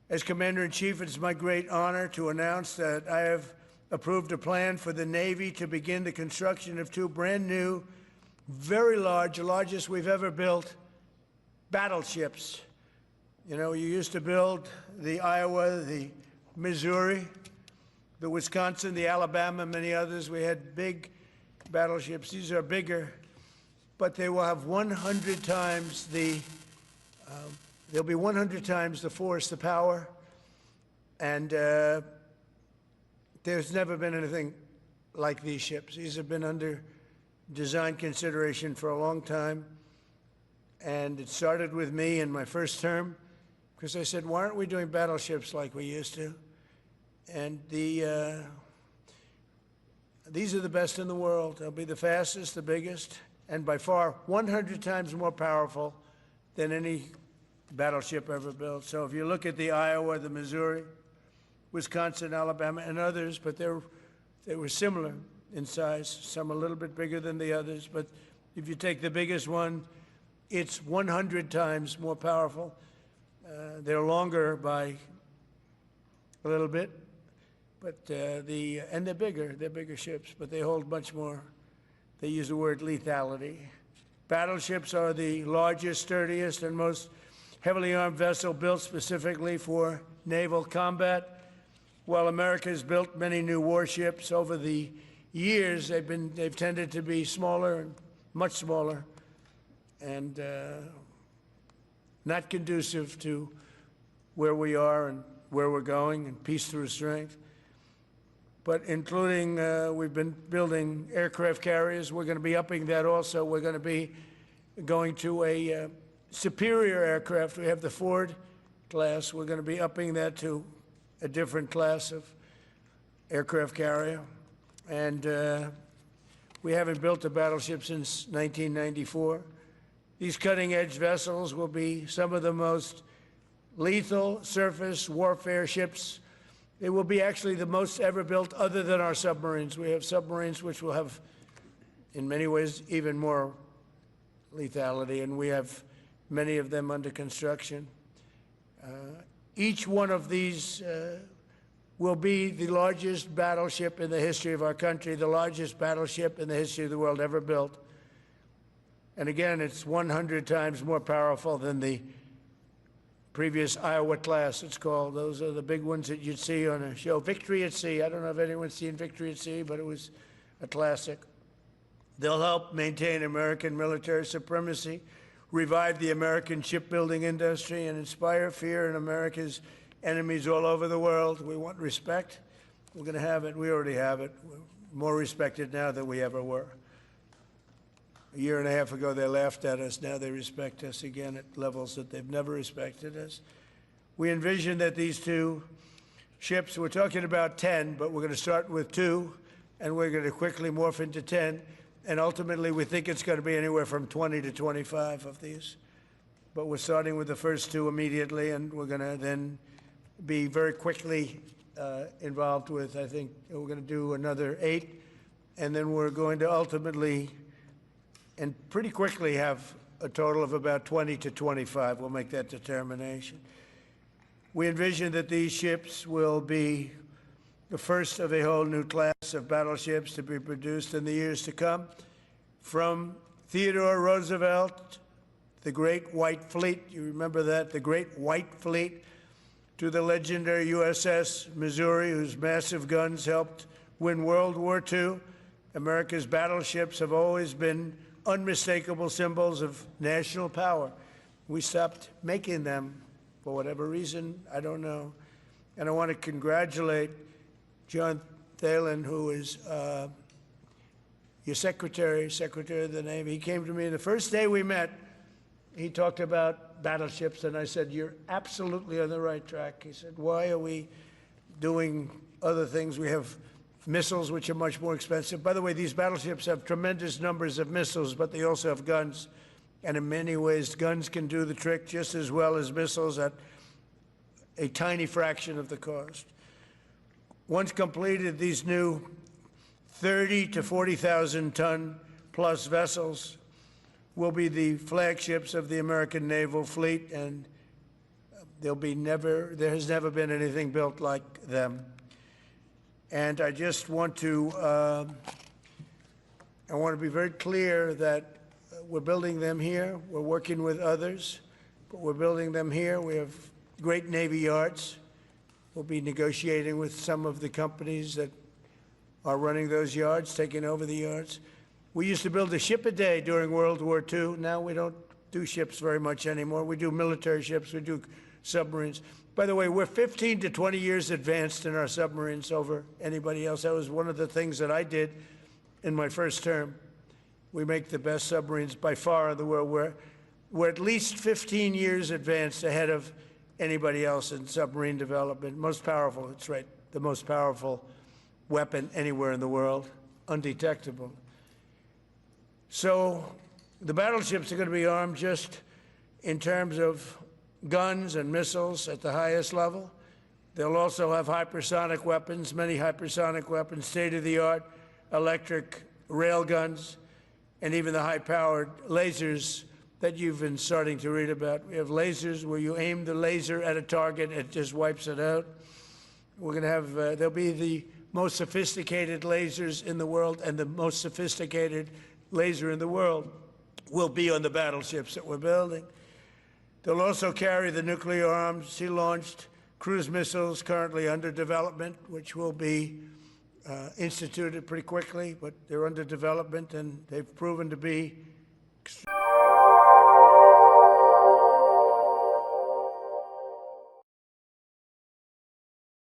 As Commander-in-Chief, it's my great honor to announce that I have approved a plan for the Navy to begin the construction of two brand new, very large, the largest we've ever built, battleships. You know, you used to build the Iowa, the Missouri, the Wisconsin, the Alabama, many others. We had big battleships. These are bigger, but they will have 100 times the they'll be 100 times the force, the power, and there's never been anything like these ships. These have been under design consideration for a long time, and it started with me in my first term, because I said, why aren't we doing battleships like we used to? And these are the best in the world. They'll be the fastest, the biggest, and by far 100 times more powerful than any battleship ever built. So if you look at the Iowa, the Missouri, Wisconsin, Alabama, and others, but they were similar in size, some a little bit bigger than the others, but if you take the biggest one, it's 100 times more powerful. They're longer by a little bit, but and they're bigger ships, but they hold much more. They use the word lethality. Battleships are the largest, sturdiest, and most heavily armed vessel built specifically for naval combat. While America has built many new warships over the years, they've tended to be smaller and much smaller, and not conducive to where we are and where we're going, and peace through strength. But including, we've been building aircraft carriers. We're going to be upping that also. We're going to be going to a superior aircraft. We have the Ford class. We're going to be upping that to a different class of aircraft carrier. And we haven't built a battleship since 1994. These cutting-edge vessels will be some of the most lethal surface warfare ships. They will be actually the most ever built other than our submarines. We have submarines which will have, in many ways, even more lethality, and we have many of them under construction. Each one of these will be the largest battleship in the history of our country, the largest battleship in the history of the world ever built. And again, it's 100 times more powerful than the previous Iowa class, it's called. Those are the big ones that you'd see on a show. Victory at Sea. I don't know if anyone's seen Victory at Sea, but it was a classic. They'll help maintain American military supremacy, revive the American shipbuilding industry, and inspire fear in America's enemies all over the world. We want respect. We're going to have it. We already have it. We're more respected now than we ever were. A year and a half ago, they laughed at us. Now they respect us again at levels that they've never respected us. We envision that these two ships, we're talking about 10, but we're going to start with 2, and we're going to quickly morph into 10. And ultimately, we think it's going to be anywhere from 20 to 25 of these. But we're starting with the first 2 immediately, and we're going to then be very quickly involved with, I think, we're going to do another 8. And then we're going to ultimately and pretty quickly have a total of about 20 to 25. We'll make that determination. We envision that these ships will be the first of a whole new class of battleships to be produced in the years to come. From Theodore Roosevelt, the Great White Fleet, you remember that, the Great White Fleet, to the legendary USS Missouri, whose massive guns helped win World War II. America's battleships have always been unmistakable symbols of national power. We stopped making them for whatever reason, I don't know. And I want to congratulate John Thalen, who is your secretary of the Navy. He came to me the first day we met. He talked about battleships, and I said, you're absolutely on the right track. He said, why are we doing other things? We have missiles, which are much more expensive. By the way, these battleships have tremendous numbers of missiles, but they also have guns. And in many ways, guns can do the trick just as well as missiles at a tiny fraction of the cost. Once completed, these new 30 to 40,000 ton plus vessels will be the flagships of the American naval fleet, and There has never been anything built like them. And I just want to, I want to be very clear that we're building them here. We're working with others, but we're building them here. We have great Navy yards. We'll be negotiating with some of the companies that are running those yards, taking over the yards. We used to build a ship a day during World War II. Now we don't do ships very much anymore. We do military ships, we do submarines. By the way, we're 15 to 20 years advanced in our submarines over anybody else. That was one of the things that I did in my first term. We make the best submarines by far in the world. We're at least 15 years advanced ahead of anybody else in submarine development. Most powerful, that's right, the most powerful weapon anywhere in the world, undetectable. So the battleships are going to be armed just in terms of guns and missiles at the highest level. They'll also have hypersonic weapons, many hypersonic weapons, state-of-the-art electric rail guns, and even the high-powered lasers that you've been starting to read about. We have lasers where you aim the laser at a target, it just wipes it out. We're going to have, there'll be the most sophisticated lasers in the world, and the most sophisticated laser in the world will be on the battleships that we're building. They'll also carry the nuclear arms, sea-launched cruise missiles currently under development, which will be instituted pretty quickly, but they're under development, and they've proven to be